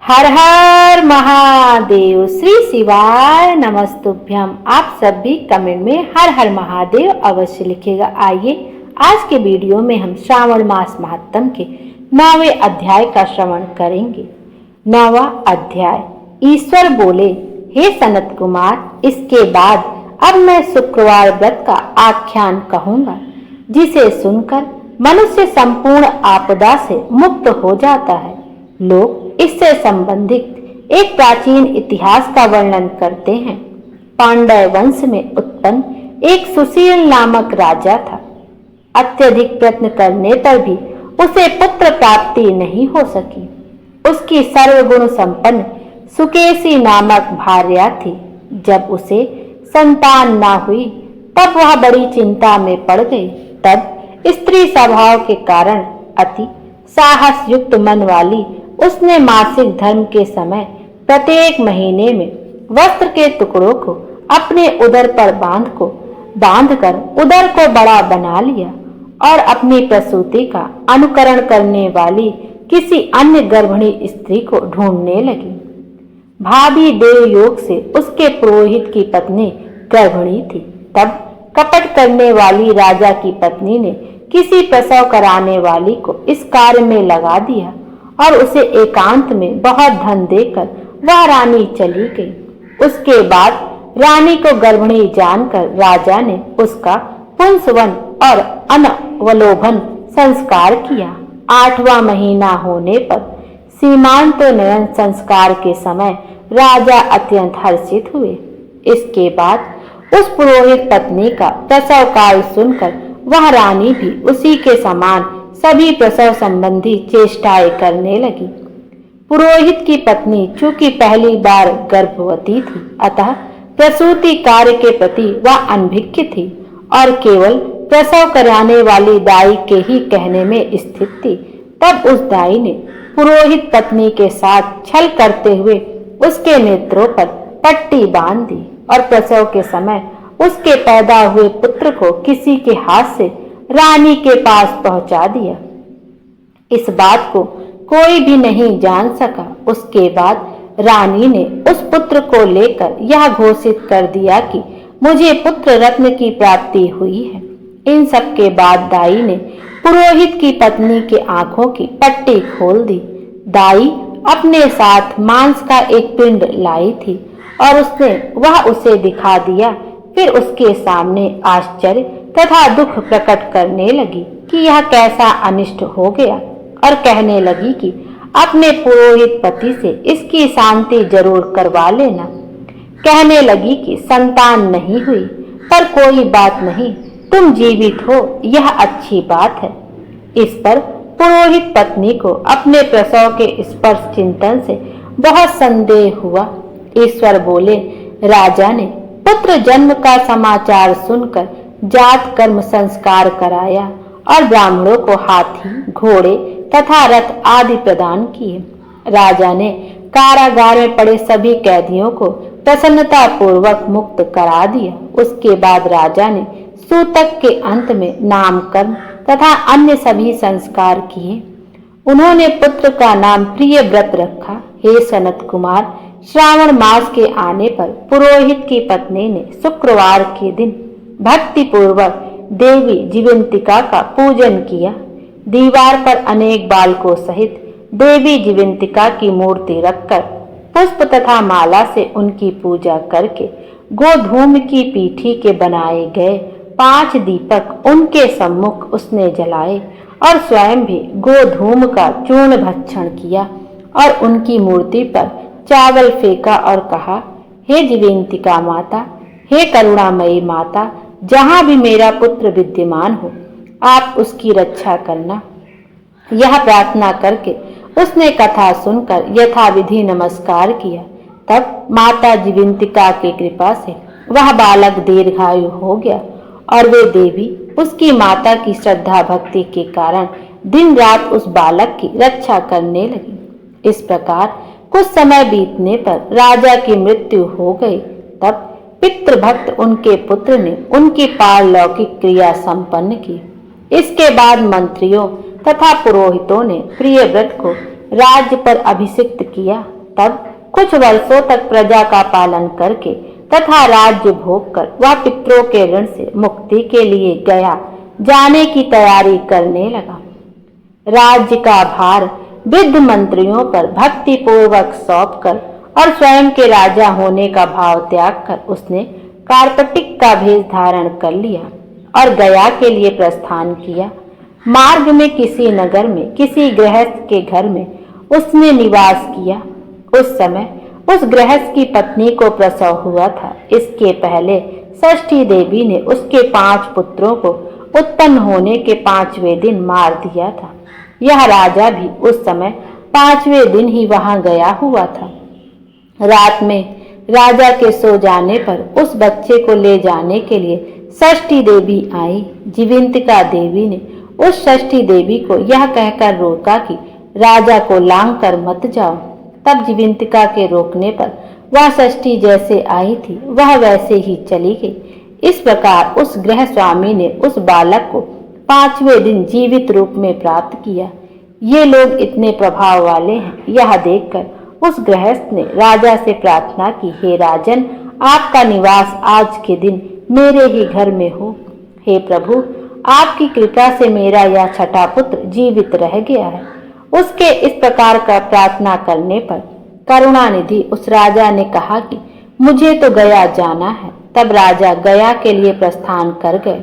हर हर महादेव। श्री शिवाय नमस्तुभ्यम। आप सब भी कमेंट में हर हर महादेव अवश्य लिखेगा। आइए आज के वीडियो में हम श्रावण मास महात्म के 9वें अध्याय का श्रवण करेंगे। 9वां अध्याय। ईश्वर बोले, हे सनत कुमार, इसके बाद अब मैं शुक्रवार व्रत का आख्यान कहूंगा, जिसे सुनकर मनुष्य संपूर्ण आपदा से मुक्त हो जाता है। लोग इससे संबंधित एक प्राचीन इतिहास का वर्णन करते हैं। पांड्य वंश में उत्पन्न एक सुशील नामक राजा था। अत्यधिक प्रयत्न करने पर भी उसे पुत्र प्राप्ति नहीं हो सकी। उसकी सर्वगुण संपन्न सुकेशी नामक भार्या थी। जब उसे संतान न हुई तब वह बड़ी चिंता में पड़ गई। तब स्त्री स्वभाव के कारण अति साहस युक्त मन वाली उसने मासिक धर्म के समय प्रत्येक महीने में वस्त्र के टुकड़ों को अपने उदर पर बांधकर उदर को बड़ा बना लिया और अपनी प्रसूति का अनुकरण करने वाली किसी अन्य गर्भिणी स्त्री को ढूंढने लगी। भाभी देव योग से उसके पुरोहित की पत्नी गर्भिणी थी। तब कपट करने वाली राजा की पत्नी ने किसी प्रसव कराने वाली को इस कार्य में लगा दिया और उसे एकांत में बहुत धन देकर वह रानी चली गई। उसके बाद रानी को गर्भिणी जानकर राजा ने उसका पुंसवन और अनवलोभन संस्कार किया। 8वां महीना होने पर सीमांतोन्नयन संस्कार के समय राजा अत्यंत हर्षित हुए। इसके बाद उस पुरोहित पत्नी का प्रसव काल सुनकर वह रानी भी उसी के समान सभी प्रसव संबंधी चेष्टाएं करने लगी। पुरोहित की पत्नी चूंकि पहली बार गर्भवती थी, अतः प्रसूति कार्य के प्रति वह अनभिज्ञ थी और केवल प्रसव कराने वाली दाई के ही कहने में स्थित थी। तब उस दाई ने पुरोहित पत्नी के साथ छल करते हुए उसके नेत्रों पर पट्टी बांध दी और प्रसव के समय उसके पैदा हुए पुत्र को किसी के हाथ से रानी के पास पहुंचा दिया। इस बात को कोई भी नहीं जान सका। उसके बाद रानी ने उस पुत्र को लेकर यह घोषित कर दिया कि मुझे पुत्र रत्न की प्राप्ति हुई है। इन सब के बाद दाई ने पुरोहित की पत्नी के आंखों की पट्टी खोल दी। दाई अपने साथ मांस का एक पिंड लाई थी और वह उसे दिखा दिया। फिर उसके सामने आश्चर्य तथा दुख प्रकट करने लगी कि यह कैसा अनिष्ट हो गया और कहने लगी कि अपने पुरोहित पति से इसकी शांति जरूर करवा लेना। कहने लगी कि संतान नहीं हुई पर कोई बात नहीं, तुम जीवित हो, यह अच्छी बात है। इस पर पुरोहित पत्नी को अपने प्रसव के स्पर्श चिंतन से बहुत संदेह हुआ। ईश्वर बोले, राजा ने पुत्र जन्म का समाचार सुनकर जात कर्म संस्कार कराया और ब्राह्मणों को हाथी, घोड़े तथा रथ आदि प्रदान किए। राजा ने कारागार में पड़े सभी कैदियों को प्रसन्नता पूर्वक मुक्त करा दिया। उसके बाद राजा ने सूतक के अंत में नामकरण तथा अन्य सभी संस्कार किए। उन्होंने पुत्र का नाम प्रियव्रत रखा। हे सनत कुमार, श्रावण मास के आने पर पुरोहित की पत्नी ने शुक्रवार के दिन भक्ति पूर्वक देवी जीवंतिका का पूजन किया। दीवार पर अनेक बालकों सहित देवी जीवंतिका की मूर्ति रखकर पुष्प तथा माला से उनकी पूजा करके गोधूम की पीठी के बनाए गए 5 दीपक उनके सम्मुख उसने जलाए और स्वयं भी गोधूम का चूर्ण भक्षण किया और उनकी मूर्ति पर चावल फेंका और कहा, हे जीवंतिका माता, हे करुणामयी माता, जहां भी मेरा पुत्र विद्यमान हो आप उसकी रक्षा करना। यह प्रार्थना करके उसने कथा सुनकर यथाविधि नमस्कार किया। तब माता जीवंतिका की कृपा से वह बालक दीर्घायु हो गया और वे देवी उसकी माता की श्रद्धा भक्ति के कारण दिन रात उस बालक की रक्षा करने लगी। इस प्रकार कुछ समय बीतने पर राजा की मृत्यु हो गई। तब पितृभक्त उनके पुत्र ने उनकी पारलौकिक क्रिया संपन्न की। इसके बाद मंत्रियों तथा पुरोहितों ने प्रियव्रत को राज्य पर अभिषिक्त किया तब कुछ वर्षों तक प्रजा का पालन करके तथा राज्य भोग कर वह पितरों के ऋण से मुक्ति के लिए गया जाने की तैयारी करने लगा। राज्य का भार वृद्ध मंत्रियों पर भक्ति पूर्वक सौंप कर और स्वयं के राजा होने का भाव त्याग कर उसने कार्पटिक का भेष धारण कर लिया और गया के लिए प्रस्थान किया। मार्ग में किसी नगर में किसी गृहस्थ के घर में उसने निवास किया। उस समय उस गृहस्थ की पत्नी को प्रसव हुआ था। इसके पहले षष्ठी देवी ने उसके 5 पुत्रों को उत्पन्न होने के 5वें दिन मार दिया था। यह राजा भी उस समय 5वें दिन ही वहां गया हुआ था। रात में राजा के सो जाने पर उस बच्चे को ले जाने के लिए षष्ठी देवी आई। जीविंतिका देवी ने उस षष्ठी देवी को यह कहकर रोका कि राजा को लांग कर मत जाओ। तब जीविंतिका के रोकने पर वह षष्ठी जैसे आई थी वह वैसे ही चली गई। इस प्रकार उस गृह स्वामी ने उस बालक को 5वें दिन जीवित रूप में प्राप्त किया। ये लोग इतने प्रभाव वाले हैं, यह देखकर उस गृहस्थ ने राजा से प्रार्थना की, हे राजन, आपका निवास आज के दिन मेरे ही घर में हो। हे प्रभु, आपकी कृपा से मेरा यह छठा पुत्र जीवित रह गया है। उसके इस प्रकार का प्रार्थना करने पर करुणानिधि उस राजा ने कहा कि मुझे तो गया जाना है। तब राजा गया के लिए प्रस्थान कर गए।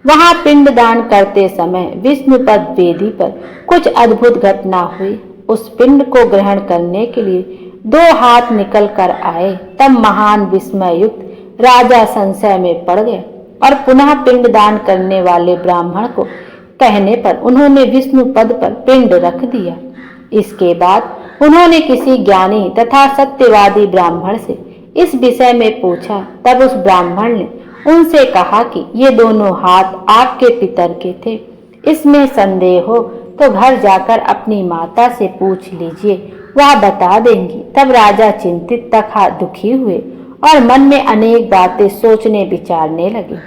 वहां पिंडदान करते समय विष्णुपद वेदी पर कुछ अद्भुत घटना हुई। उस पिंड को ग्रहण करने के लिए 2 हाथ निकल कर आए। तब महान विस्मय युक्त राजा संशय में पड़ गए और पुनः पिंडदान करने वाले ब्राह्मण को कहने पर उन्होंने विष्णु पद पर पिंड रख दिया। इसके बाद उन्होंने किसी ज्ञानी तथा सत्यवादी ब्राह्मण से इस विषय में पूछा। तब उस ब्राह्मण ने उनसे कहा कि ये दोनों हाथ आपके पितर के थे। इसमें संदेह हो तो घर जाकर अपनी माता से पूछ लीजिए, वह बता देंगी। तब राजा चिंतित तथा दुखी हुए और मन में अनेक बातें सोचने विचारने लगे।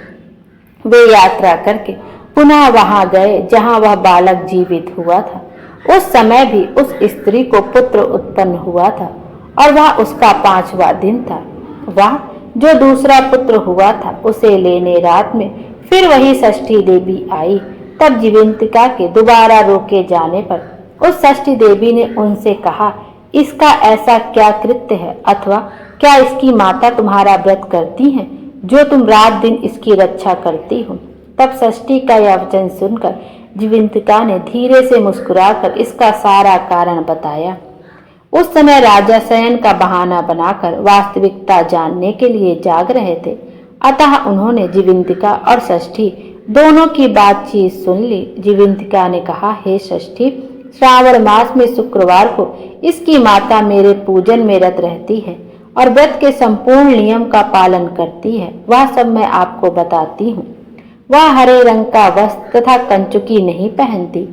वे यात्रा करके पुनः वहां गए जहां वह बालक जीवित हुआ था। उस समय भी उस स्त्री को पुत्र उत्पन्न हुआ था और वह उसका 5वां दिन था। वह जो दूसरा पुत्र हुआ था उसे लेने रात में फिर वही षष्ठी देवी आई। तब जीविंतिका के दोबारा रोके जाने पर उस षष्ठी देवी ने उनसे कहा, इसका ऐसा क्या कृत्य है अथवा क्या इसकी माता तुम्हारा व्रत करती हैं जो तुम रात दिन इसकी रक्षा करती हो। तब षष्ठी का यह वचन सुनकर जीविंतिका ने धीरे से मुस्कुराकर इसका सारा कारण बताया। उस समय राजा शयन का बहाना बनाकर वास्तविकता जानने के लिए जाग रहे थे। अतः उन्होंने जीविंतिका और षष्ठी दोनों की बातचीत सुन ली। जीविंतिका ने कहा, हे षष्ठी, श्रावण मास में शुक्रवार को इसकी माता मेरे पूजन में रत रहती है और व्रत के संपूर्ण नियम का पालन करती है। वह सब मैं आपको बताती हूँ। वह हरे रंग का वस्त्र तथा कंचुकी नहीं पहनती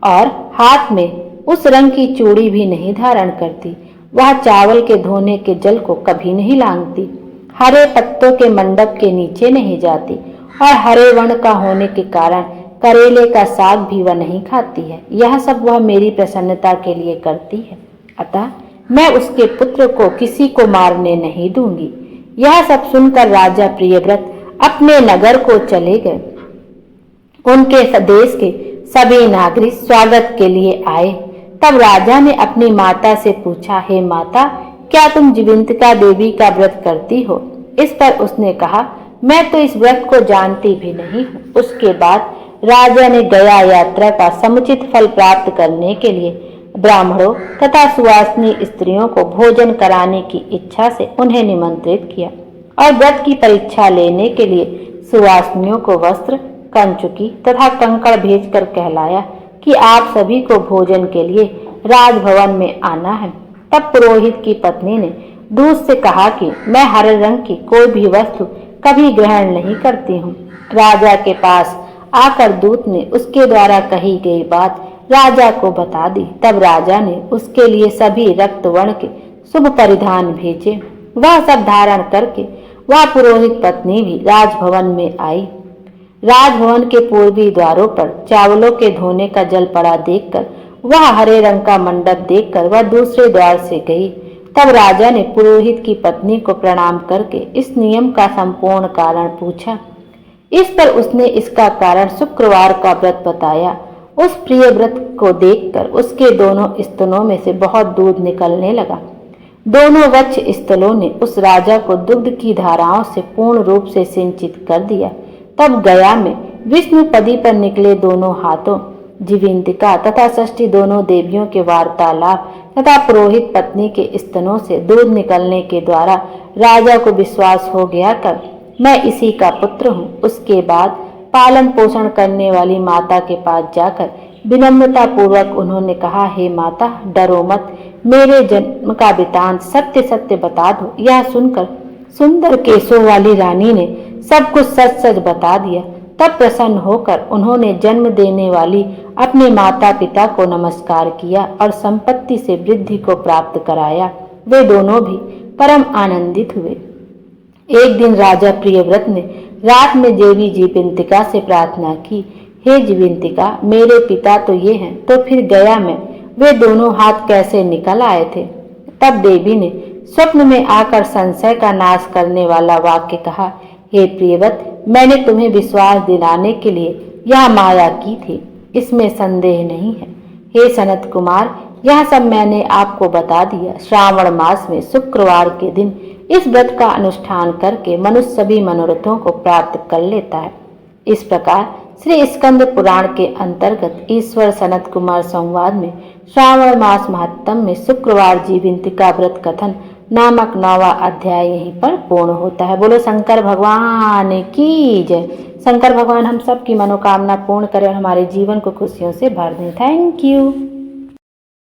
और हाथ में उस रंग की चूड़ी भी नहीं धारण करती। वह चावल के धोने के जल को कभी नहीं लांघती, हरे पत्तों के मंडप के नीचे नहीं जाती और हरे वर्ण का होने के कारण करेले का साग भी वह नहीं खाती है। यह सब वह मेरी प्रसन्नता के लिए करती है। अतः मैं उसके पुत्र को किसी को मारने नहीं दूंगी। यह सब सुनकर राजा प्रियव्रत अपने नगर को चले गए। उनके देश के सभी नागरिक स्वागत के लिए आए। तब राजा ने अपनी माता से पूछा, हे माता, क्या तुम जीविंतिका देवी का व्रत करती हो? इस पर उसने कहा, मैं तो इस व्रत को जानती भी नहीं हूँ। उसके बाद राजा ने गया यात्रा का समुचित फल प्राप्त करने के लिए ब्राह्मणों तथा सुवासिनी स्त्रियों को भोजन कराने की इच्छा से उन्हें निमंत्रित किया और व्रत की परीक्षा लेने के लिए सुवासिनियों को वस्त्र, कंचुकी तथा कंकड़ भेजकर कहलाया कि आप सभी को भोजन के लिए राजभवन में आना है। तब पुरोहित की पत्नी ने दूत से कहा कि मैं हरे रंग की कोई भी वस्तु कभी ग्रहण नहीं करती हूँ। राजा के पास आकर दूत ने उसके द्वारा कही गई बात राजा को बता दी। तब राजा ने उसके लिए सभी रक्त वर्ण के शुभ परिधान भेजे। वह सब धारण करके वह पुरोहित पत्नी भी राजभवन में आई। राजभवन के पूर्वी द्वारों पर चावलों के धोने का जल पड़ा देखकर वह हरे रंग का मंडप देखकर वह दूसरे द्वार से गई। तब राजा ने पुरोहित की पत्नी को प्रणाम करके इस नियम का संपूर्ण कारण पूछा। इस पर उसने इसका कारण शुक्रवार का व्रत बताया। उस प्रिय व्रत को देखकर उसके दोनों स्तनों में से बहुत दूध निकलने लगा। दोनों वक्ष स्थलों ने उस राजा को दुग्ध की धाराओं से पूर्ण रूप से सिंचित कर दिया। तब गया में विष्णुपदी पर निकले दोनों हाथों, जीविंतिका तथा षष्ठी दोनों देवियों के वार्तालाप तथा पुरोहित पत्नी के स्तनों से दूध निकलने के द्वारा राजा को विश्वास हो गया कर मैं इसी का पुत्र हूँ। उसके बाद पालन पोषण करने वाली माता के पास जाकर विनम्रता पूर्वक उन्होंने कहा, हे माता, डरो मत, मेरे जन्म का वृतांत सत्य सत्य बता दो। यह सुनकर सुंदर केशों वाली रानी ने सब कुछ सच सच बता दिया। तब प्रसन्न होकर उन्होंने जन्म देने वाली अपने माता पिता को नमस्कार किया और संपत्ति से वृद्धि को प्राप्त कराया। वे दोनों भी परम आनंदित हुए। एक दिन राजा प्रियव्रत ने रात में देवी जीविंतिका से प्रार्थना की, हे जीविंतिका, मेरे पिता तो ये हैं, तो फिर गया में वे दोनों हाथ कैसे निकल आए थे? तब देवी ने स्वप्न में आकर संशय का नाश करने वाला वाक्य कहा, हे प्रियव्रत, मैंने तुम्हें विश्वास दिलाने के लिए यह माया की थी, इसमें संदेह नहीं है। हे सनत कुमार, यह सब मैंने आपको बता दिया। श्रावण मास में शुक्रवार के दिन इस व्रत का अनुष्ठान करके मनुष्य सभी मनोरथों को प्राप्त कर लेता है। इस प्रकार श्री स्कंद पुराण के अंतर्गत ईश्वर सनत कुमार संवाद में श्रावण मास महात्म में शुक्रवार जीविंतिका व्रत कथन नामक 9वां अध्याय यहीं पर पूर्ण होता है। बोलो शंकर भगवान की जय। शंकर भगवान हम सब की मनोकामना पूर्ण करें और हमारे जीवन को खुशियों से भर दें। Thank you.